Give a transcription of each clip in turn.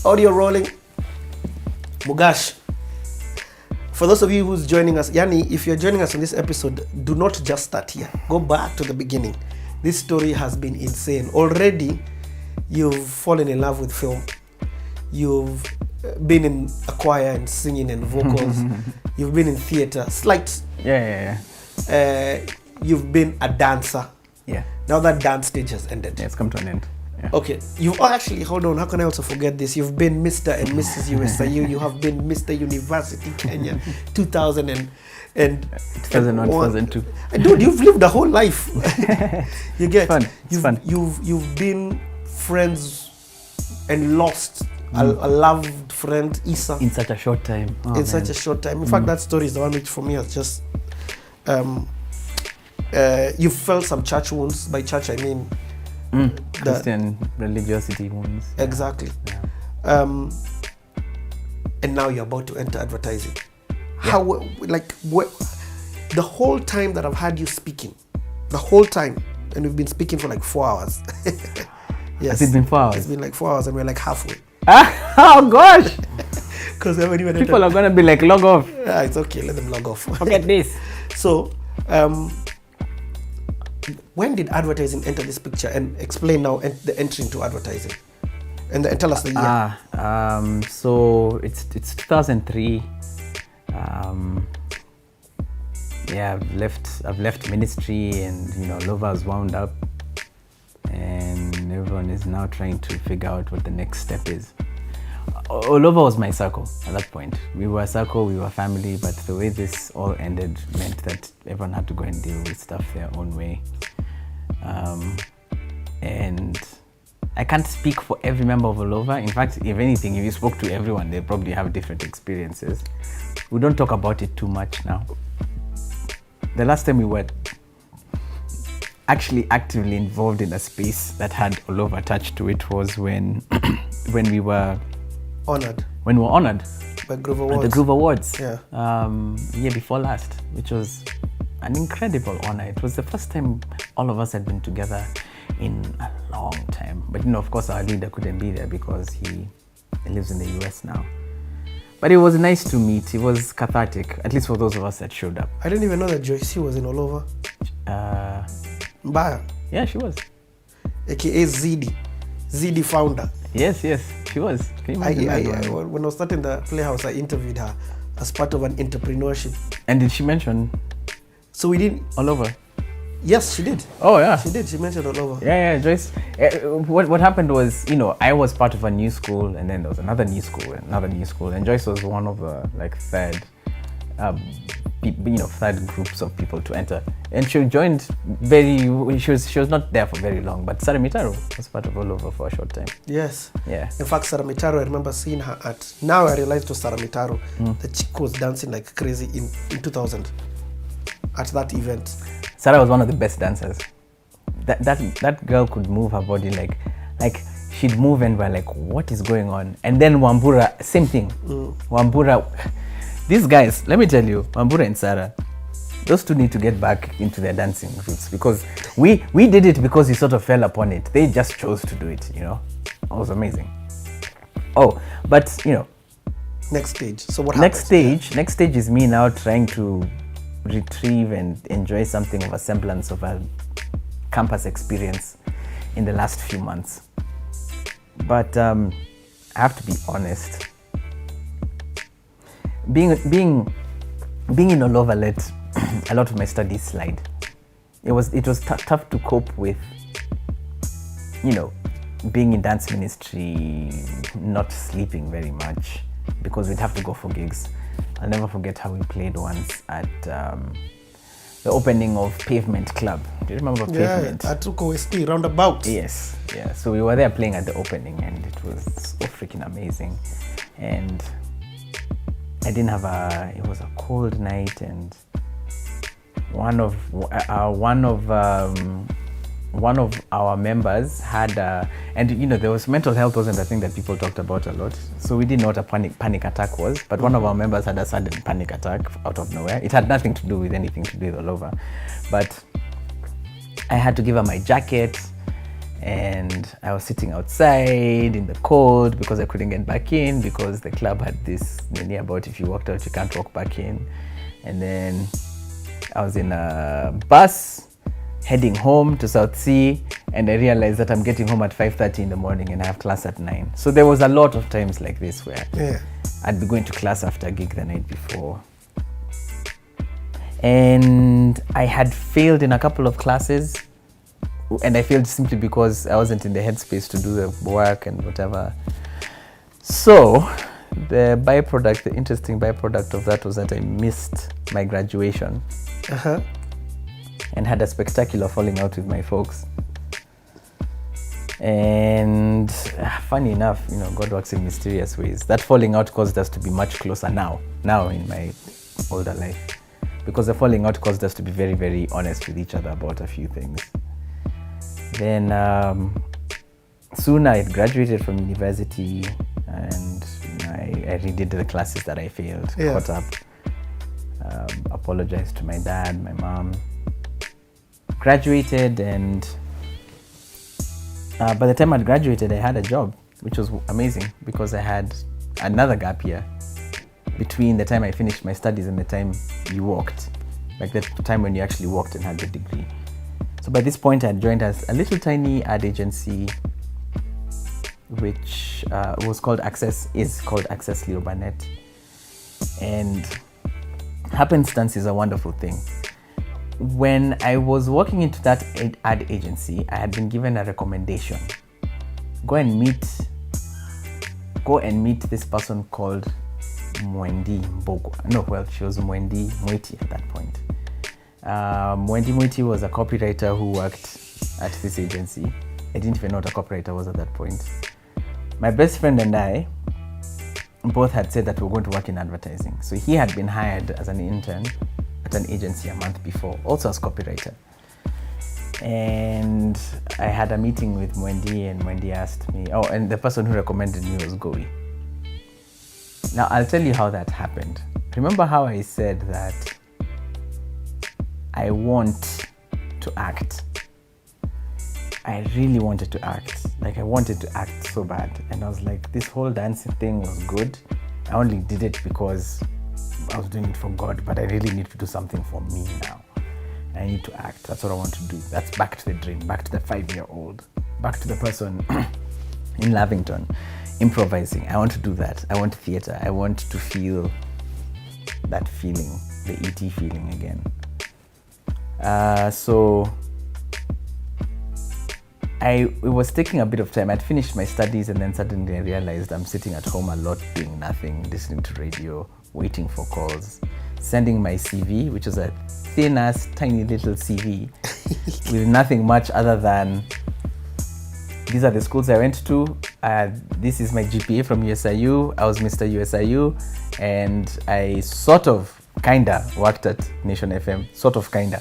Audio rolling. Mugash. For those of you who's joining us, Yani, if you're joining us on this episode, do not just start here. Go back to the beginning. This story has been insane. Already, you've fallen in love with film. You've been in a choir and singing and vocals. You've been in theater. Slight. Yeah. You've been a dancer. Yeah. Now that dance stage has ended. Yeah, it's come to an end. Yeah. Okay. You've actually, hold on, how can I also forget this? You've been Mr. and Mrs. USIU. You have been Mr. University Kenya 2001, 2002. Dude, you've lived a whole life. You get it's fun. You've been friends and lost a loved friend, Isa. In such a short time. In such a short time. In fact, that story is the one which for me has just you felt some church wounds. By church I mean Christian religiosity wounds. Exactly. Yeah. And now you're about to enter advertising. How, the whole time that I've had you speaking, the whole time, and we've been speaking for like 4 hours. Yes. Has it been 4 hours? It's been like 4 hours and we're like halfway. Oh gosh! Because when people are gonna be like, log off. It's okay, let them log off. Forget this. So, when did advertising enter this picture? And explain now the entry into advertising. And tell us the year. So it's 2003. I've left ministry, and Lova's wound up, and everyone is now trying to figure out what the next step is. Olova was my circle at that point. We were a circle, we were family, but the way this all ended meant that everyone had to go and deal with stuff their own way. And I can't speak for every member of Olova. In fact, if anything, if you spoke to everyone, they probably have different experiences. We don't talk about it too much now. The last time we were actually actively involved in a space that had Olova attached to it was when we were honored. When we were honored by Groove Awards. At the Groove Awards. Yeah. Year before last, which was an incredible honor. It was the first time all of us had been together in a long time. But of course, our leader couldn't be there because he lives in the US now. But it was nice to meet. It was cathartic, at least for those of us that showed up. I didn't even know that Joyce was in Olova. Mbaya. Yeah, she was. AKA ZD founder. Yes, she was. When I was starting the Playhouse, I interviewed her as part of an entrepreneurship. And did she mention? So we didn't. Olova? Yes, she did. Oh, yeah. She did. She mentioned Olova. Yeah, Joyce. What happened was, I was part of a new school, and then there was another new school, and Joyce was one of the third groups of people to enter. And she joined she was not there for very long, but Sarah Mitaro was part of Olova for a short time. Yes. Yeah. In fact, Sarah Mitaro, I remember seeing her now I realized it was Sarah Mitaro. The chick was dancing like crazy in 2000 at that event. Sarah was one of the best dancers. That girl could move her body like she'd move and we're like, what is going on? And then Wambura, same thing. Wambura, these guys, let me tell you, Wambura and Sarah, those two need to get back into their dancing roots, because we did it because we sort of fell upon it. They just chose to do it, It was amazing. Oh, but next stage. So what happens? Next stage is me now trying to retrieve and enjoy something of a semblance of a campus experience in the last few months. But I have to be honest. Being in Olova let a lot of my studies slide. It was tough to cope with, being in dance ministry, not sleeping very much, because we'd have to go for gigs. I'll never forget how we played once at the opening of Pavement Club. Do you remember Pavement? Yeah, at OST roundabout. Yes, yeah. So we were there playing at the opening, and it was so freaking amazing. And I didn't have it was a cold night, and one of our members had there was mental health wasn't a thing that people talked about a lot, so we didn't know what a panic attack was, but one of our members had a sudden panic attack out of nowhere. It had nothing to do with anything to do with Olova, but I had to give her my jacket, And I was sitting outside in the cold because I couldn't get back in because the club had this mania about if you walked out, you can't walk back in. And then I was in a bus heading home to South Sea, and I realized that I'm getting home at 5:30 in the morning and I have class at 9. So there was a lot of times like this where I'd be going to class after a gig the night before. And I had failed in a couple of classes, and I failed simply because I wasn't in the headspace to do the work and whatever. So the interesting byproduct of that was that I missed my graduation and had a spectacular falling out with my folks. And funny enough, God works in mysterious ways. That falling out caused us to be much closer now in my older life, because the falling out caused us to be very, very honest with each other about a few things. Then soon I had graduated from university, and I redid the classes that I failed, caught up, apologized to my dad, my mom, graduated, and by the time I'd graduated, I had a job, which was amazing because I had another gap year between the time I finished my studies and the time you walked, like the time when you actually walked and had the degree. So by this point, I had joined as a little tiny ad agency, which is called Access Liobanet. And happenstance is a wonderful thing. When I was walking into that ad agency, I had been given a recommendation. Go and meet this person called Mwendi Mbogo. No, well, she was Mwendi Mwiti at that point. Mwendi Mwiti was a copywriter who worked at this agency. I didn't even know what a copywriter was at that point. My best friend and I both had said that we were going to work in advertising. So he had been hired as an intern at an agency a month before, also as copywriter. And I had a meeting with Mwendi, and Mwendi asked me, and the person who recommended me was Gowi. Now, I'll tell you how that happened. Remember how I said that I want to act? I really wanted to act. Like, I wanted to act so bad. And I was like, this whole dancing thing was good. I only did it because I was doing it for God, but I really need to do something for me now. I need to act. That's what I want to do. That's back to the dream, back to the 5-year-old, back to the person in Lavington, improvising. I want to do that. I want theater. I want to feel that feeling, the ET feeling again. So it was taking a bit of time. I'd finished my studies, and then suddenly I realized I'm sitting at home a lot doing nothing, listening to radio, waiting for calls, sending my CV, which was a thin-ass, tiny little CV with nothing much other than, these are the schools I went to, this is my GPA from USIU, I was Mr. USIU, and I sort of, kinda, worked at Nation FM, sort of, kinda.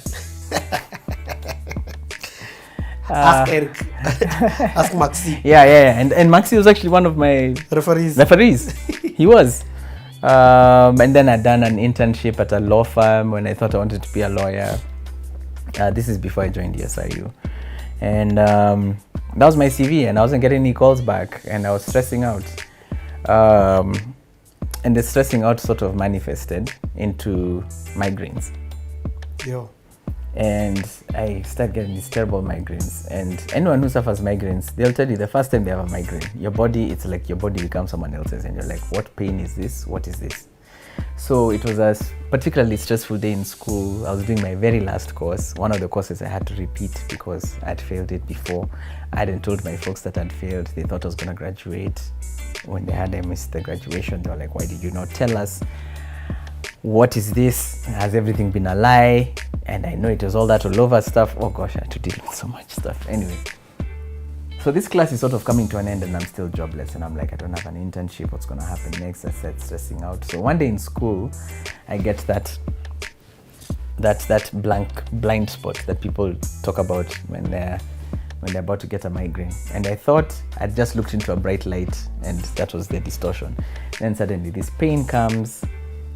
Ask Eric. Ask Maxi. Yeah. And Maxi was actually one of my referees. He was. And then I'd done an internship at a law firm when I thought I wanted to be a lawyer. This is before I joined USIU. And that was my CV, and I wasn't getting any calls back, and I was stressing out. And the stressing out sort of manifested into migraines. Yo. And I started getting these terrible migraines. And anyone who suffers migraines, they'll tell you the first time they have a migraine, it's like your body becomes someone else's, and you're like, what pain is this? What is this? So it was a particularly stressful day in school. I was doing my very last course, one of the courses I had to repeat because I'd failed it before. I hadn't told my folks that I'd failed. They thought I was going to graduate. When they had I missed the graduation, they were like, why did you not tell us? What is this? Has everything been a lie? And I know it was all that all over stuff. Oh gosh, I had to deal with so much stuff. Anyway, so this class is sort of coming to an end, and I'm still jobless, and I'm like, I don't have an internship. What's going to happen next? I started stressing out. So one day in school, I get that blind spot that people talk about when they're about to get a migraine. And I thought I'd just looked into a bright light, and that was the distortion. Then suddenly this pain comes,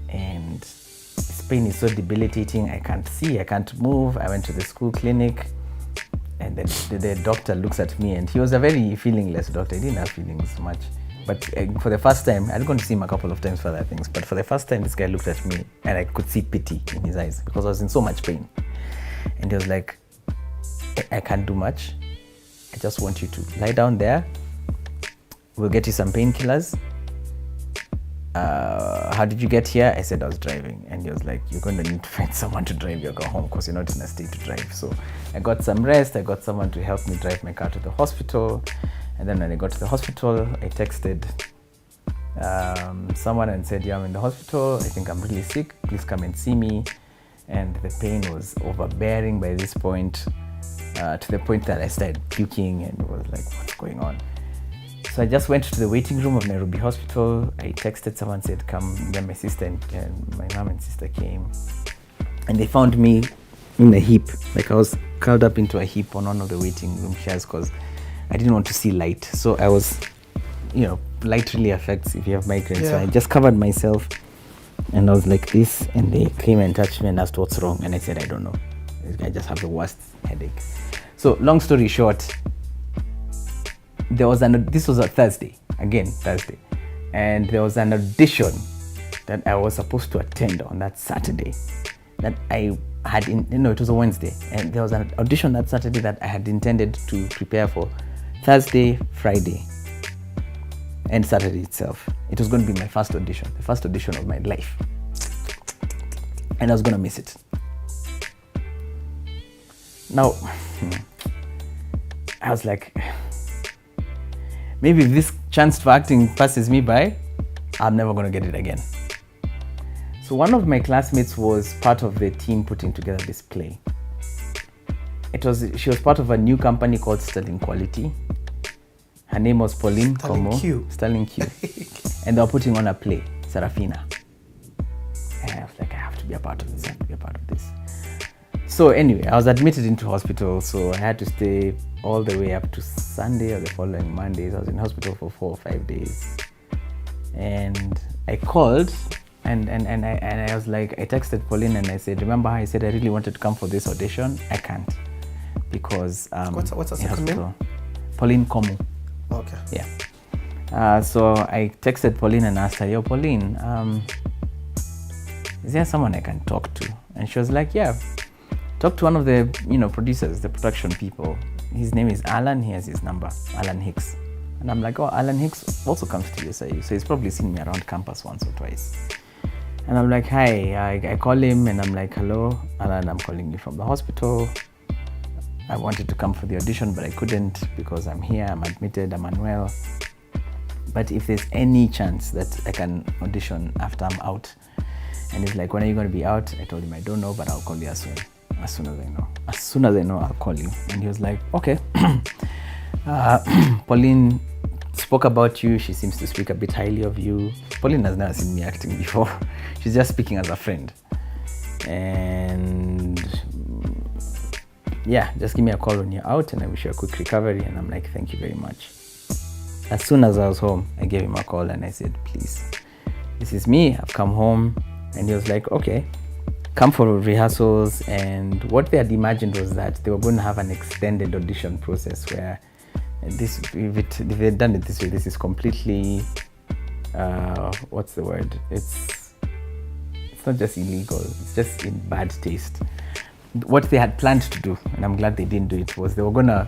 and this pain is so debilitating. I can't see, I can't move. I went to the school clinic. And then the doctor looks at me, and he was a very feelingless doctor. He didn't have feelings much. But for the first time, I'd gone to see him a couple of times for other things, but for the first time, this guy looked at me and I could see pity in his eyes because I was in so much pain. And he was like, I can't do much. I just want you to lie down there. We'll get you some painkillers. How did you get here? I said I was driving. And he was like, you're going to need to find someone to drive you or go home because you're not in a state to drive. So I got some rest. I got someone to help me drive my car to the hospital. And then when I got to the hospital, I texted someone and said, yeah, I'm in the hospital. I think I'm really sick. Please come and see me. And the pain was overbearing by this point, to the point that I started puking and was like, what's going on? So I just went to the waiting room of Nairobi hospital. I texted someone, said, come. Then my sister and my mom and sister came. And they found me in a heap. Like I was curled up into a heap on one of the waiting room chairs because I didn't want to see light. So I was, light really affects if you have migraine. Yeah. So I just covered myself and I was like this, and they came and touched me and asked what's wrong. And I said, I don't know. I just have the worst headache. So long story short, this was a Thursday, and there was an audition that I was supposed to attend on that Saturday that I had, it was a Wednesday, and there was an audition that Saturday that I had intended to prepare for Thursday, Friday, and Saturday itself. It was going to be my first audition, the first audition of my life, and I was going to miss it. Now, I was like, maybe if this chance for acting passes me by, I'm never going to get it again. So one of my classmates was part of the team putting together this play. She was part of a new company called Sterling Quality. Her name was Pauline Sterling Q. And they were putting on a play, Serafina. And I was like, I have to be a part of this, So anyway, I was admitted into hospital, so I had to stay all the way up to Sunday or the following Mondays. I was in hospital for 4 or 5 days. And I called and I was like, I texted Pauline and I said, remember how I said I really wanted to come for this audition? I can't because what's her second name? Pauline Komu. Okay. Yeah. So I texted Pauline and asked her, yo, Pauline, is there someone I can talk to? And she was like, yeah, talk to one of the producers, the production people. His name is Alan. He has his number, Alan Hicks. And I'm like, oh, Alan Hicks also comes to USIU, so he's probably seen me around campus once or twice. And I'm like, hi. I call him and I'm like, hello, Alan, I'm calling you from the hospital. I wanted to come for the audition, but I couldn't because I'm here, I'm admitted, I'm unwell. But if there's any chance that I can audition after I'm out. And he's like, when are you going to be out? I told him, I don't know, but I'll call you as soon as I know, I'll call you. And he was like, okay. Pauline spoke about you. She seems to speak a bit highly of you. Pauline has never seen me acting before. She's just speaking as a friend. And yeah, just give me a call when you're out and I wish you a quick recovery. And I'm like, thank you very much. As soon as I was home, I gave him a call and I said, please, this is me. I've come home. And he was like, okay, come for rehearsals. And what they had imagined was that they were going to have an extended audition process where if they had done it this way, this is completely, what's the word? It's not just illegal, it's just in bad taste. What they had planned to do, and I'm glad they didn't do it, was they were gonna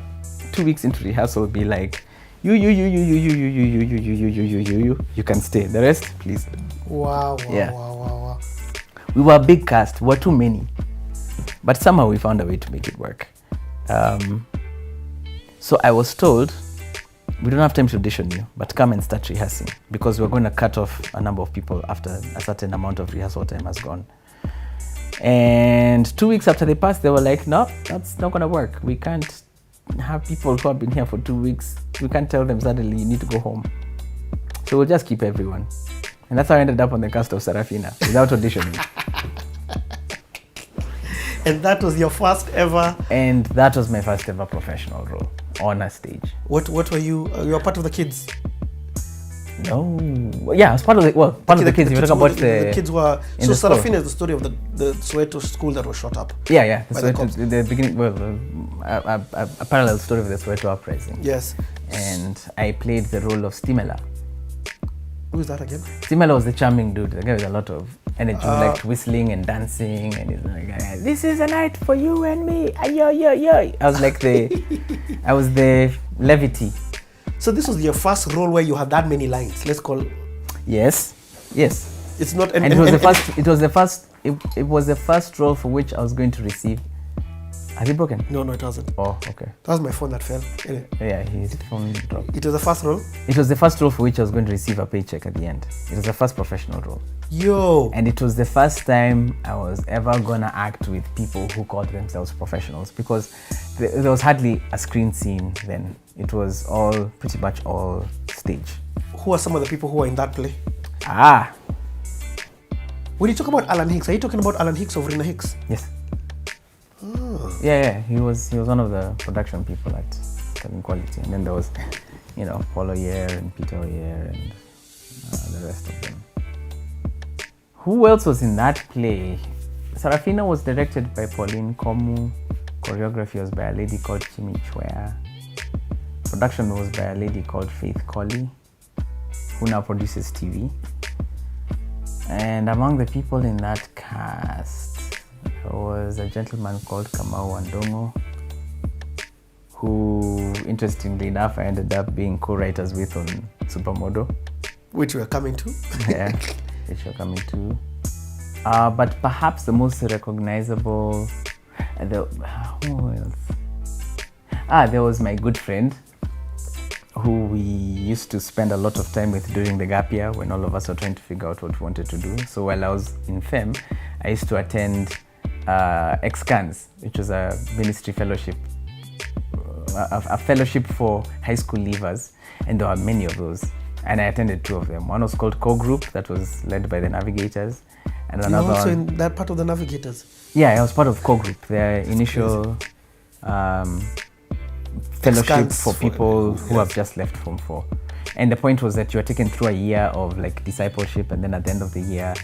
2 weeks into rehearsal be like, you can stay. The rest, please. Wow. We were a big cast. We were too many, but somehow we found a way to make it work. So I was told, we don't have time to audition you, but come and start rehearsing because we're going to cut off a number of people after a certain amount of rehearsal time has gone. And 2 weeks after they passed, they were like, no, that's not going to work. We can't have people who have been here for 2 weeks. We can't tell them suddenly you need to go home. So we'll just keep everyone. And that's how I ended up on the cast of Serafina without auditioning. And that was your first ever? And that was my first ever professional role on a stage. What were you? You were part of the kids? No. Yeah, I was part of the kids. If you talk about the kids were. So the school. Sarafina is the story of the Soweto school that was shot up. Yeah. By the cops. The beginning. Well, a parallel story of the Soweto uprising. Yes. And I played the role of Stimela. Who is that again? Stimela was the charming dude, the guy with a lot of energy, who liked whistling and dancing, and he's like, "This is a night for you and me." Yo. I was like I was the levity. So this was your first role where you had that many lines. Let's call. Yes. It's not. And it was the first. It was the first role for which I was going to receive. Has it broken? No, it hasn't. Oh, okay. That was my phone that fell. Anyway. Yeah, his phone dropped. It was the first role? It was the first role for which I was going to receive a paycheck at the end. It was the first professional role. Yo! And it was the first time I was ever gonna act with people who called themselves professionals, because there was hardly a screen scene then. It was pretty much all stage. Who are some of the people who were in that play? When you talk about Alan Hicks, are you talking about Alan Hicks of Rina Hicks? Yes. Yeah. He was one of the production people at Telling Quality, and then there was, Paul Oyer and Peter Oyer and the rest of them. Who else was in that play? Sarafina was directed by Pauline Komu. Choreography was by a lady called Chimi Chwea. Production was by a lady called Faith Colley, who now produces TV. And among the people in that cast, there was a gentleman called Kamau Wandongo, who, interestingly enough, I ended up being co-writers with on Supa Modo. Which we are coming to. Yeah, which we're coming to. But perhaps the most recognizable, who else? There was my good friend, who we used to spend a lot of time with during the gap year when all of us were trying to figure out what we wanted to do. So while I was in FEM, I used to attend Excans, which was a ministry fellowship, a fellowship for high school leavers, and there were many of those. And I attended 2 of them. One was called Core Group, that was led by the Navigators, and another also one. In that part of the Navigators? Yeah, I was part of Core Group, their initial fellowship for people who have just left Form 4. And the point was that you were taken through a year of discipleship, and then at the end of the year,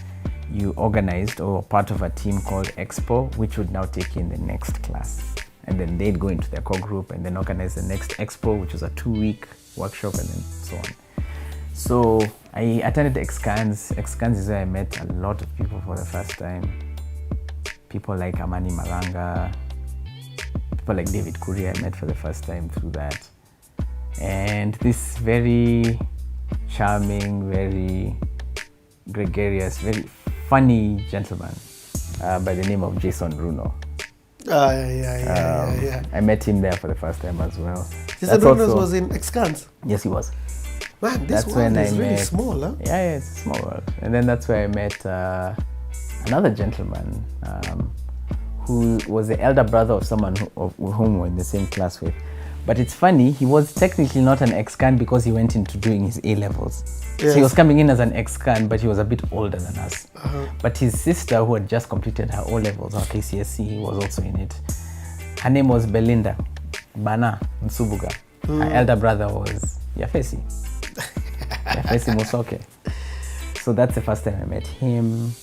you organized or were part of a team called Expo, which would now take in the next class. And then they'd go into their core group and then organize the next Expo, which was a 2-week workshop, and then so on. So I attended Excans. Excans is where I met a lot of people for the first time. People like Amani Malanga, people like David Kuria I met for the first time through that. And this very charming, very gregarious, very funny gentleman by the name of Jason Bruno. Yeah. I met him there for the first time as well. Jason Bruno was in Excans? Yes, he was. Man, this world is really small, huh? Yeah, it's a small world. And then that's where I met another gentleman who was the elder brother of someone whom we were in the same class with. But it's funny, he was technically not an ex-can because he went into doing his A-levels. Yes. So he was coming in as an ex-can, but he was a bit older than us. But his sister, who had just completed her O-levels, her KCSE, was also in it. Her name was Belinda Bana Nsubuga. Her elder brother was Yafesi. Yafesi Musoke. So that's the first time I met him.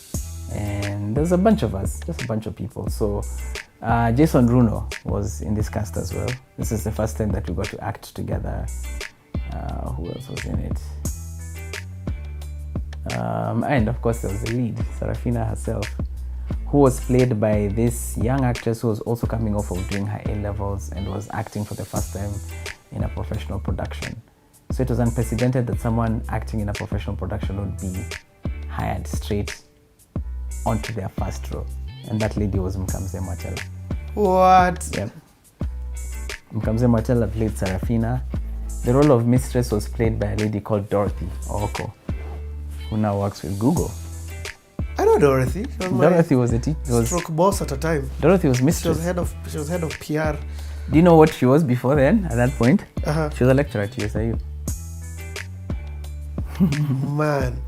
And there's a bunch of us, just a bunch of people. So Jason Bruno was in this cast as well. This is the first time that we got to act together. Who else was in it? And of course there was the lead, Sarafina herself, who was played by this young actress who was also coming off of doing her A-levels and was acting for the first time in a professional production. So it was unprecedented that someone acting in a professional production would be hired straight onto their first role. And that lady was Mkamze Mwatela. What? Yep. Mkamze Mwatela played Sarafina. The role of mistress was played by a lady called Dorothy Oko, who now works with Google. I know Dorothy. Dorothy was a stroke boss at a time. Dorothy was mistress. She was head of PR. Do you know what she was before then? At that point, she was a lecturer at USIU. Man.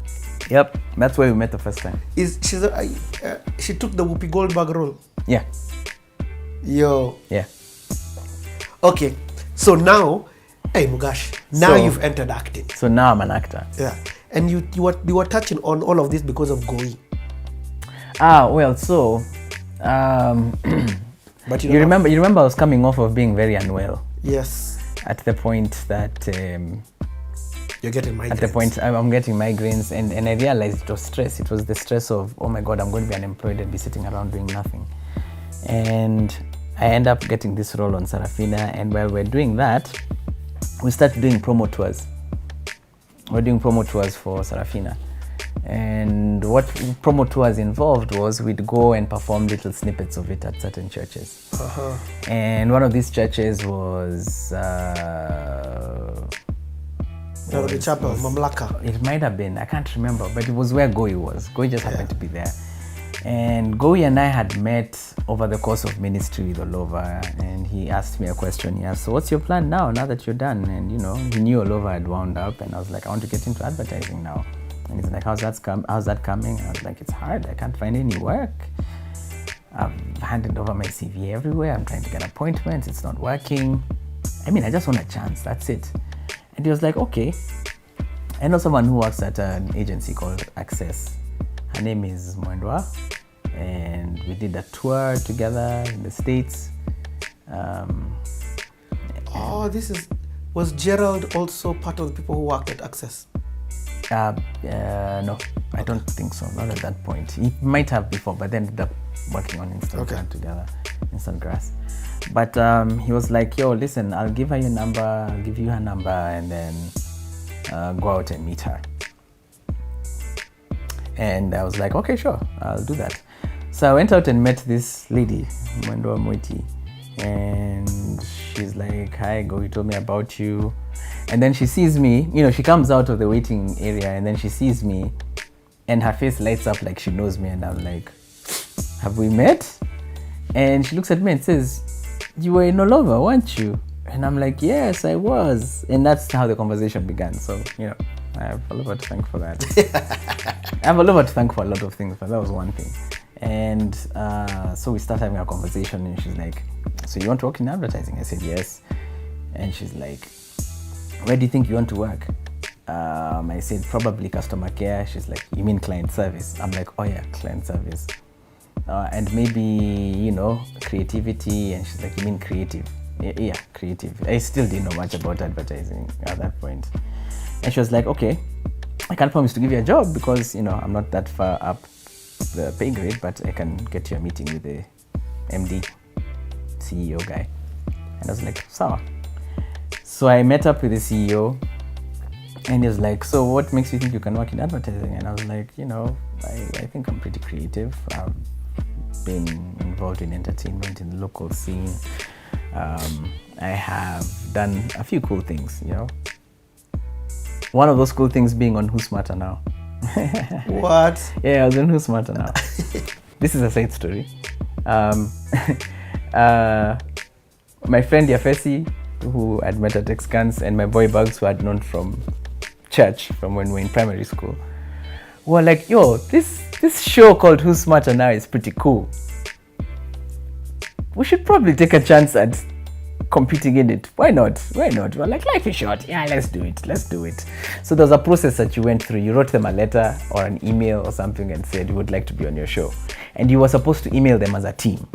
Yep, that's where we met the first time. She took the Whoopi Goldberg role. Yeah. Yo. Yeah. Okay, so now Hey Mugash, now you've entered acting. So now I'm an actor. Yeah. And you were touching on all of this because of Goi. Well, so But you remember I was coming off of being very unwell. Yes. At the point that you're getting migraines. At the point I'm getting migraines, and I realized it was stress. It was the stress of, oh my God, I'm going to be unemployed and be sitting around doing nothing. And I end up getting this role on Sarafina, and while we're doing that, we started doing promo tours. We're doing promo tours for Sarafina. And what promo tours involved was we'd go and perform little snippets of it at certain churches. Uh-huh. And one of these churches was The chapel, Mamlaka. It might have been, I can't remember, but it was where Goi was. Goi just happened to be there. And Goi and I had met over the course of ministry with Olova, and he asked me a question. He asked, so what's your plan now that you're done? And he knew Olova had wound up, and I was like, I want to get into advertising now. And he's like, how's that coming? And I was like, it's hard, I can't find any work. I've handed over my CV everywhere, I'm trying to get appointments, it's not working. I mean, I just want a chance, that's it. And he was like, okay. I know someone who works at an agency called Access. Her name is Mwendwa, and we did a tour together in the States. Was Gerald also part of the people who worked at Access? No, I don't think so, not at that point. He might have before, but then ended up working on Instagram together, Instant Grass. But he was like, yo, listen, I'll give her your number, I'll give you her number, and then go out and meet her. And I was like, okay, sure, I'll do that. So I went out and met this lady, Mwendwa Mwiti, and she's like, hi, Go, you told me about you. And then she sees me, she comes out of the waiting area, and then she sees me, and her face lights up like she knows me, and I'm like, have we met? And she looks at me and says, you were in Olova, weren't you? And I'm like, yes, I was. And that's how the conversation began. So, I have Olova to thank for that. I have Olova to thank for a lot of things, but that was one thing. And so we start having a conversation, and she's like, so you want to work in advertising? I said, yes. And she's like, where do you think you want to work? I said, probably customer care. She's like, you mean client service? I'm like, oh yeah, client service. And maybe, creativity. And she's like, you mean creative? Yeah, creative. I still didn't know much about advertising at that point. And she was like, okay, I can't promise to give you a job because, I'm not that far up the pay grade, but I can get you a meeting with the MD, CEO guy. And I was like, sawa. So I met up with the CEO, and he was like, so what makes you think you can work in advertising? And I was like, I think I'm pretty creative. I've been involved in entertainment in the local scene. I have done a few cool things, One of those cool things being on Who's Smarter Now. What? Yeah, I was on Who's Smarter Now. This is a side story. My friend Yafesi, who I'd met at Excans, and my boy Bugs, who I'd known from church, from when we were in primary school, were like, yo, this show called Who's Smarter Now is pretty cool. We should probably take a chance at competing in it. Why not? We're like, life is short. Yeah, let's do it. So there's a process that you went through. You wrote them a letter or an email or something and said you would like to be on your show. And you were supposed to email them as a team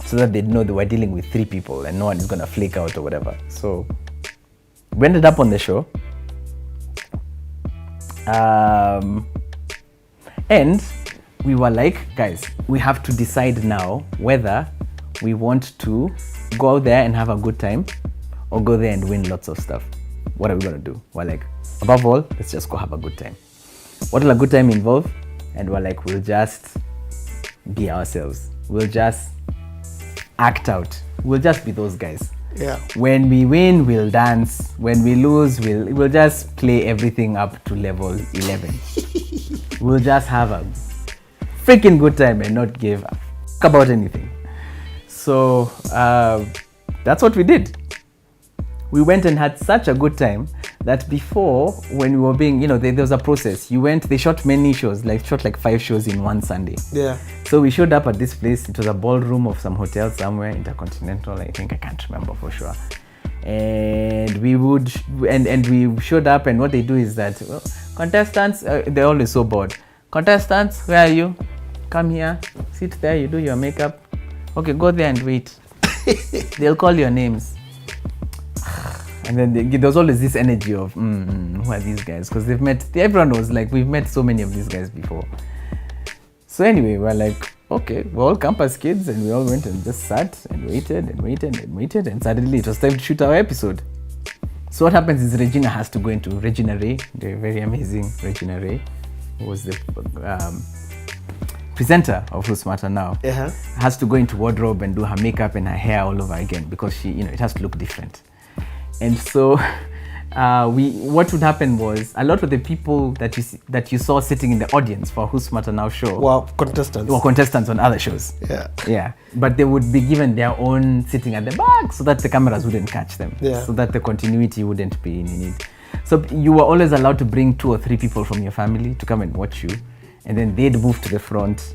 so that they'd know they were dealing with 3 people and no one is going to flake out or whatever. So we ended up on the show. And we were like, guys, we have to decide now whether we want to go out there and have a good time or go there and win lots of stuff. What are we going to do? We're like, above all, let's just go have a good time. What will a good time involve? And we're like, we'll just be ourselves. We'll just act out. We'll just be those guys. Yeah. When we win, we'll dance. When we lose, we'll just play everything up to level 11. We'll just have a freaking good time and not give a f**k about anything. So that's what we did. We went and had such a good time that before, when we were being, there was a process. They shot many shows, shot 5 shows in one Sunday. Yeah. So we showed up at this place. It was a ballroom of some hotel somewhere, Intercontinental, I think, I can't remember for sure. and we would and we showed up, and what they do is that, well, contestants, they're always so bored. Contestants, where are you? Come here, sit there, you do your makeup. Okay, go there and wait. They'll call your names. And then there was always this energy of, who are these guys? Because everyone was like, we've met so many of these guys before. So anyway, we're like, okay, we're all campus kids, and we all went and just sat and waited and waited and waited, and suddenly it was time to shoot our episode. So what happens is Regina has to go into Regina Ray, the very amazing Regina Ray, who was the presenter of Who's Smarter Now, has to go into wardrobe and do her makeup and her hair all over again, because she, it has to look different. And so what would happen was, a lot of the people that you saw sitting in the audience for Who's Smarter Now show were contestants on other shows. Yeah. But they would be given their own sitting at the back so that the cameras wouldn't catch them. So that the continuity wouldn't be in it. So you were always allowed to bring 2 or 3 people from your family to come and watch you, and then they'd move to the front,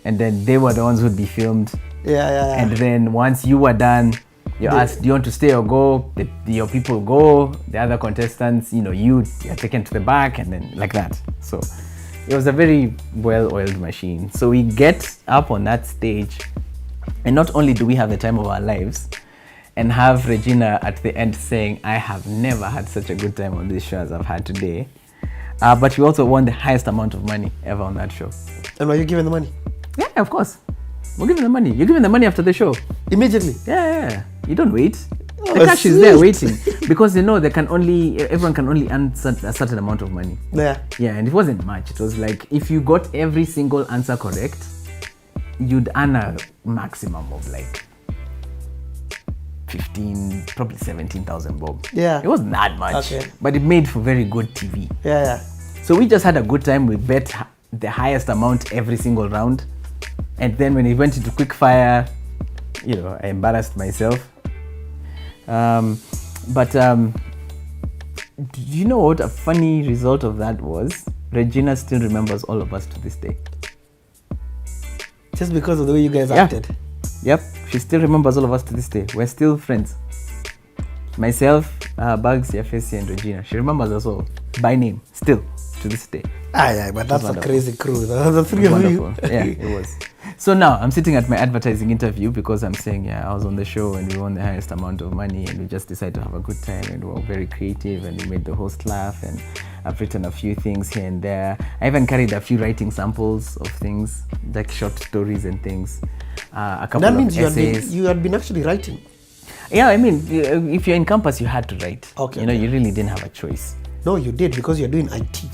and then they were the ones who'd be filmed. And then once you were done, you're asked, do you want to stay or go? Your people go, the other contestants, you're taken to the back, and then like that. So it was a very well-oiled machine. So we get up on that stage, and not only do we have the time of our lives, and have Regina at the end saying, I have never had such a good time on this show as I've had today, but we also won the highest amount of money ever on that show. And were you given the money? Yeah, of course. We're giving the money. You're giving the money after the show. Immediately? Yeah. You don't wait. The cash is there waiting, because everyone can only earn a certain amount of money. Yeah, and it wasn't much. It was like, if you got every single answer correct, you'd earn a maximum of like 15, probably 17,000 bob. Yeah. It wasn't that much, but it made for very good TV. Yeah. So we just had a good time. We bet the highest amount every single round. And then when it went into quick fire, I embarrassed myself. But do you know what a funny result of that was? Regina still remembers all of us to this day. Just because of the way you guys acted? Yep, she still remembers all of us to this day. We're still friends. Myself, Bugs, Yafesi, and Regina. She remembers us all by name, still, to this day. But that's a crazy crew. The 3 of you. Yeah, it was. So now I'm sitting at my advertising interview, because I'm saying, I was on the show and we won the highest amount of money, and we just decided to have a good time, and we were very creative, and we made the host laugh, and I've written a few things here and there. I even carried a few writing samples of things, like short stories and things. A couple of essays. You had been actually writing? Yeah, if you're in campus, you had to write. Okay. You really didn't have a choice. No, you did, because you're doing IT.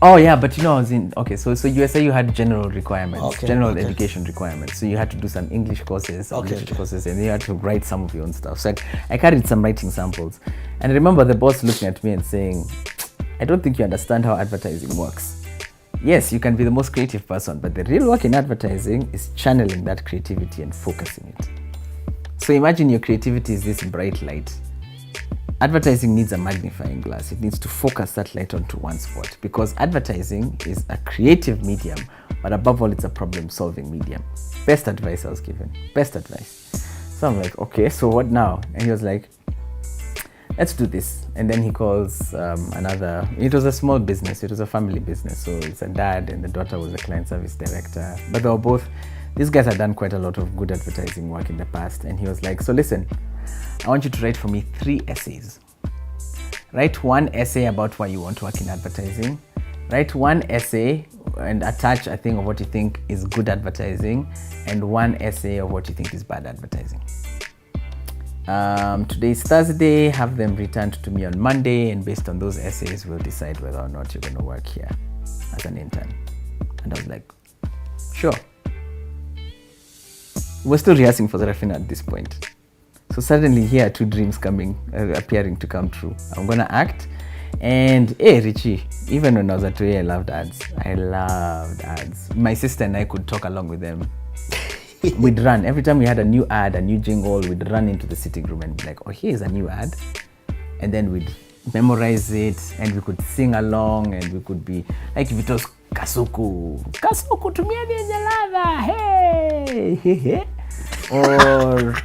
Oh yeah, but I was in, so USIU had general requirements, education requirements. So you had to do some English courses, courses, and you had to write some of your own stuff. So I carried some writing samples. And I remember the boss looking at me and saying, I don't think you understand how advertising works. Yes, you can be the most creative person, but the real work in advertising is channeling that creativity and focusing it. So imagine your creativity is this bright light. Advertising needs a magnifying glass. It needs to focus that light onto one spot, because advertising is a creative medium, but above all, it's a problem-solving medium. Best advice I was given. Best advice. So I'm like, okay, so what now? And he was like, let's do this. And then he calls it was a small business. It was a family business. So it's a dad, and the daughter was a client service director. But they were both, these guys had done quite a lot of good advertising work in the past. And he was like, so listen, I want you to write for me 3 essays. Write 1 essay about why you want to work in advertising. Write 1 essay and attach a thing of what you think is good advertising, and 1 essay of what you think is bad advertising. Today is Thursday. Have them returned to me on Monday, and based on those essays, we'll decide whether or not you're going to work here as an intern. And I was like, sure. We're still rehearsing for the Rafina at this point. So suddenly here are 2 dreams appearing to come true. I'm gonna act, and Richie, even when I was at 2A, I loved ads. My sister and I could talk along with them. We'd run. Every time we had a new ad, a new jingle, we'd run into the sitting room and be like, oh, here's a new ad. And then we'd memorize it, and we could sing along, and we could be, like if it was Kasuku, tumia jalada, hey! Or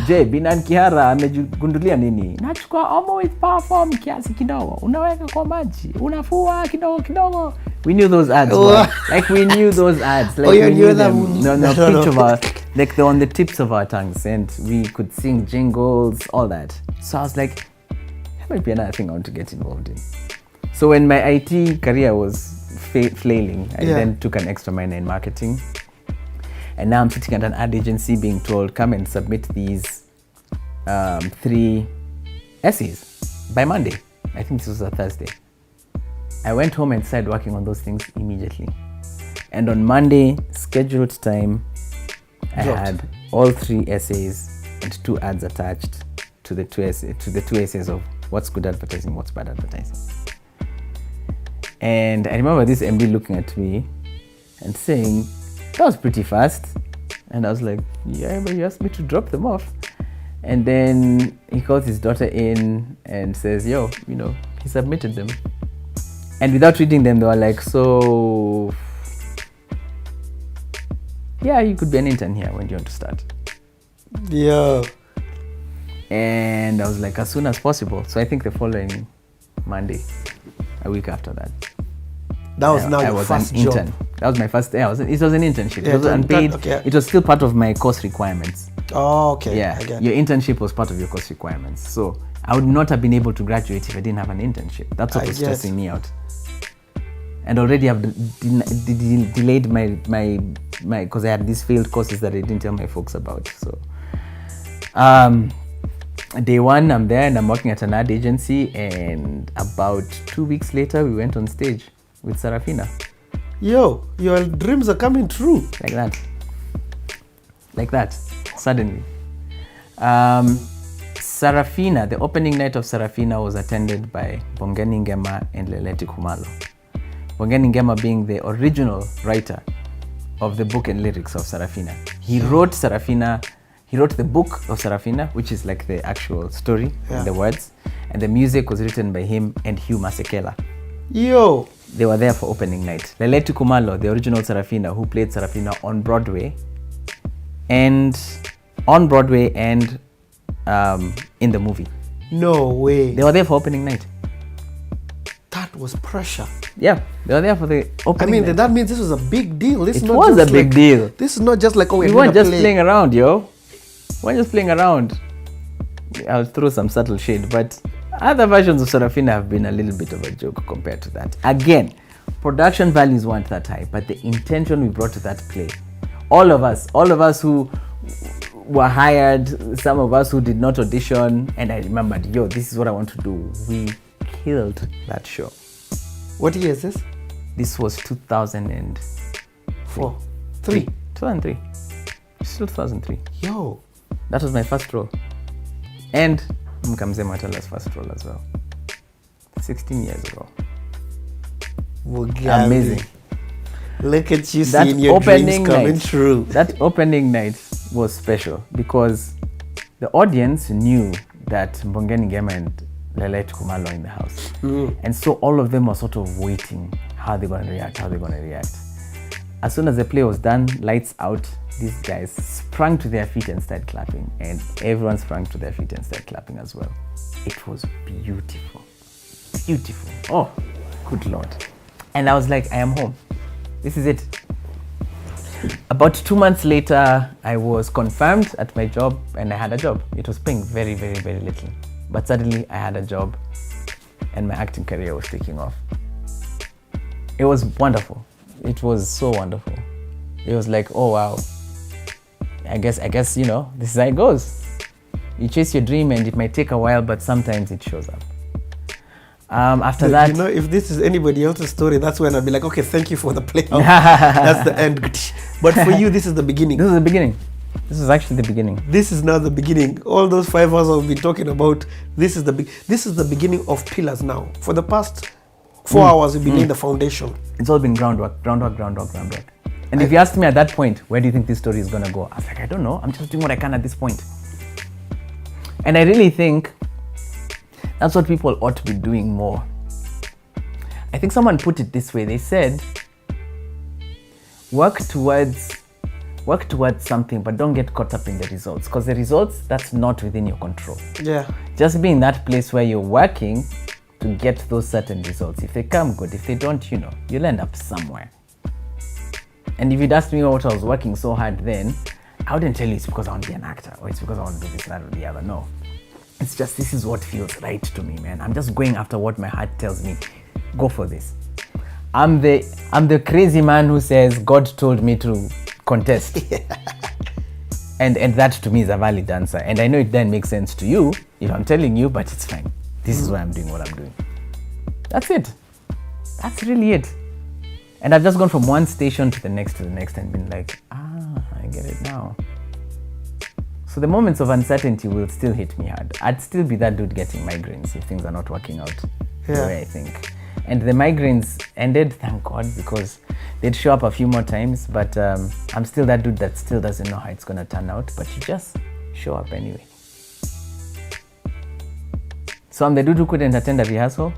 Je, Binan Kihara amejigundulia nini? Nachukua omo with power form kiasi kidogo. Unaweka kwa maji. Unafua kidogo kidogo. We knew those ads. Like we knew those ads. Like we knew them. No, pitch of our, like they're on the tips of our tongues, and we could sing jingles, all that. So I was like, that might be another thing I want to get involved in. So when my IT career was flailing, I then took an extra minor in marketing. And now I'm sitting at an ad agency being told, come and submit these 3 essays by Monday. I think this was a Thursday. I went home and started working on those things immediately. And on Monday, scheduled time, I had all 3 essays and 2 ads attached to the 2 essays of what's good advertising, what's bad advertising. And I remember this MD looking at me and saying, that was pretty fast. And I was like, yeah, but you asked me to drop them off. And then he calls his daughter in and says, yo, he submitted them. And without reading them, they were like, so, yeah, you could be an intern here. When do you want to start? Yeah. And I was like, as soon as possible. So I think the following Monday, a week after that. That was now your first job. Intern. That was my first. Yeah, it was an internship. It was unpaid. Okay. It was still part of my course requirements. Oh, okay. Yeah, your internship was part of your course requirements. So I would not have been able to graduate if I didn't have an internship. That's what was stressing me out. And already I've delayed my because I had these failed courses that I didn't tell my folks about. So day 1, I'm there and I'm working at an ad agency, and about 2 weeks later, we went on stage with Sarafina. Yo, your dreams are coming true. Like that, suddenly. Sarafina, the opening night of Sarafina was attended by Bongeni Ngema and Leleti Khumalo. Bongeni Ngema being the original writer of the book and lyrics of Sarafina. He wrote Sarafina. He wrote the book of Sarafina, which is like the actual story and the words. And the music was written by him and Hugh Masekela. Yo! They were there for opening night. Leletu Kumalo, the original Sarafina, who played Sarafina on Broadway and in the movie. No way. They were there for opening night. That was pressure. Yeah, they were there for the opening night. That means this was a big deal. It was a big deal. This is not just like, we weren't just playing around, yo. We weren't just playing around. I'll throw some subtle shade, but other versions of Sarafina have been a little bit of a joke compared to that. Again, production values weren't that high, but the intention we brought to that play, all of us who were hired, some of us who did not audition, and I remembered, yo, this is what I want to do. We killed that show. What year is this? This was 2004. 2003. Still 2003. Yo. That was my first role. And Mkamze Matala's first role as well. 16 years ago. Mugambi. Amazing. Look at you seeing your dreams coming true. That opening night was special because the audience knew that Bongeni Ngema and Leletu Khumalo are in the house. And so all of them were sort of waiting. How are they going to react? As soon as the play was done, lights out, these guys sprang to their feet and started clapping. And everyone sprang to their feet and started clapping as well. It was beautiful. Beautiful. Oh, good Lord. And I was like, I am home. This is it. About 2 months later, I was confirmed at my job and I had a job. It was paying very, very, very little. But suddenly I had a job and my acting career was taking off. It was wonderful. It was so wonderful. It was like, oh wow. I guess, this is how it goes. You chase your dream and it might take a while, but sometimes it shows up. After that, if this is anybody else's story, that's when I'd be like, okay, thank you for the play. That's the end. But for you, this is the beginning. This is the beginning. This is actually the beginning. This is now the beginning. All those 5 hours I've been talking about, this is the beginning of pillars now. For the past 4 hours, we've been laying the foundation. It's all been groundwork. And if you asked me at that point, where do you think this story is going to go? I was like, I don't know. I'm just doing what I can at this point. And I really think that's what people ought to be doing more. I think someone put it this way. They said, work towards work towards something, but don't get caught up in the results, because the results, that's not within your control. Yeah. Just be in that place where you're working to get those certain results. If they come, good. If they don't, you'll end up somewhere. And if you'd asked me what I was working so hard then, I wouldn't tell you it's because I want to be an actor or it's because I want to do this, that, or the other. No. It's just, this is what feels right to me, man. I'm just going after what my heart tells me. Go for this. I'm the crazy man who says God told me to contest. And that to me is a valid answer. And I know it then makes sense to you if I'm telling you, but it's fine. This is why I'm doing what I'm doing. That's it. That's really it. And I've just gone from one station to the next and been like, I get it now. So the moments of uncertainty will still hit me hard. I'd still be that dude getting migraines if things are not working out the way I think. And the migraines ended, thank God, because they'd show up a few more times, but I'm still that dude that still doesn't know how it's gonna turn out, but you just show up anyway. So I'm the dude who couldn't attend a rehearsal,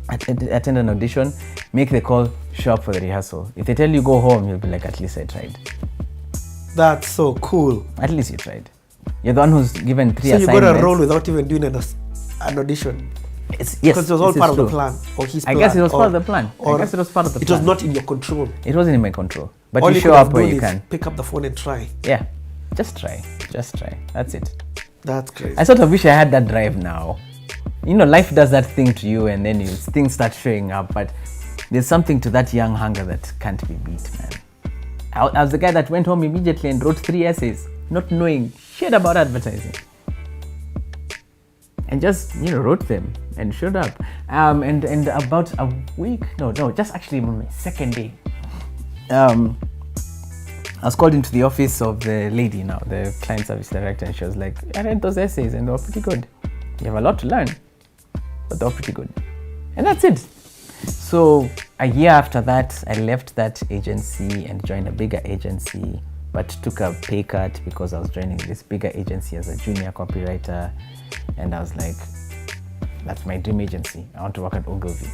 attend an audition, make the call, show up for the rehearsal. If they tell you go home, you'll be like, at least I tried. That's so cool. At least you tried. You're the one who's given 3 assignments. So you got a role without even doing an audition? Yes, because it was all part of the plan, or his plan. I guess it was part of the plan. I guess it was part of the plan. It was not in your control. It wasn't in my control. But all you show up where you can. Pick up the phone and try. Yeah, just try. Just try. That's it. That's crazy. I sort of wish I had that drive now. Life does that thing to you, and then things start showing up. But there's something to that young hunger that can't be beat, man. I was the guy that went home immediately and wrote 3 essays, not knowing shit about advertising. And just, wrote them and showed up. And about a week, just actually on my second day, I was called into the office of the lady now, the client service director, and she was like, I read those essays and they were pretty good. You have a lot to learn, but they were pretty good. And that's it. So a year after that, I left that agency and joined a bigger agency, but took a pay cut because I was joining this bigger agency as a junior copywriter. And I was like, that's my dream agency. I want to work at Ogilvy.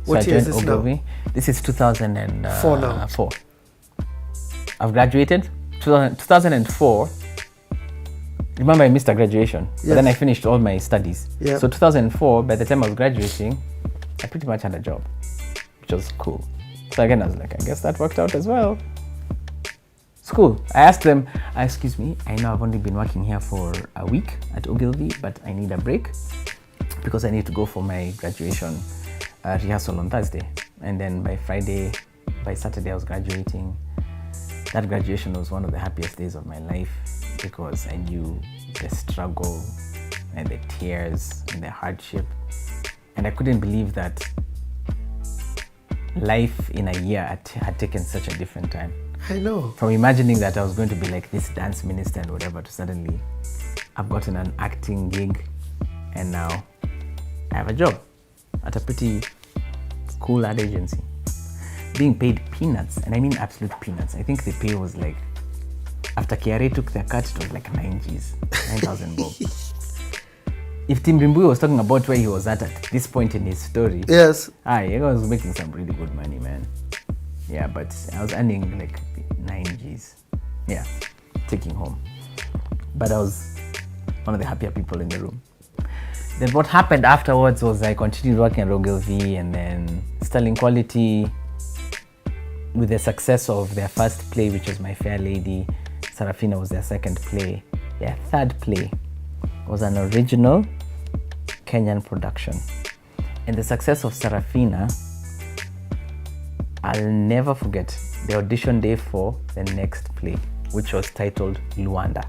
What year is this Ogilvy. now? This is 2004 now. 4. I've graduated 2004. Remember, I missed a graduation, but then I finished all my studies. Yeah. So 2004, by the time I was graduating, I pretty much had a job, which was cool. So again, I was like, I guess that worked out as well. It's cool. I asked them, excuse me, I know I've only been working here for a week at Ogilvy, but I need a break because I need to go for my graduation rehearsal on Thursday. And then by Saturday, I was graduating. That graduation was one of the happiest days of my life because I knew the struggle and the tears and the hardship. And I couldn't believe that life in a year had taken such a different time. I know. From imagining that I was going to be like this dance minister and whatever, to suddenly I've gotten an acting gig and now I have a job at a pretty cool ad agency. Being paid peanuts, and I mean absolute peanuts. I think the pay was like, after KRA took their cut, it was like 9,000 bob. If Tim Rimbui was talking about where he was at this point in his story, yes, he was making some really good money, man. Yeah, but I was earning like 9 Gs. Yeah, taking home. But I was one of the happier people in the room. Then what happened afterwards was I continued working at Ogilvy and then Sterling Quality, with the success of their first play, which was My Fair Lady. Sarafina was their second play. Their third play was an original Kenyan production. And the success of Sarafina, I'll never forget the audition day for the next play, which was titled Luanda.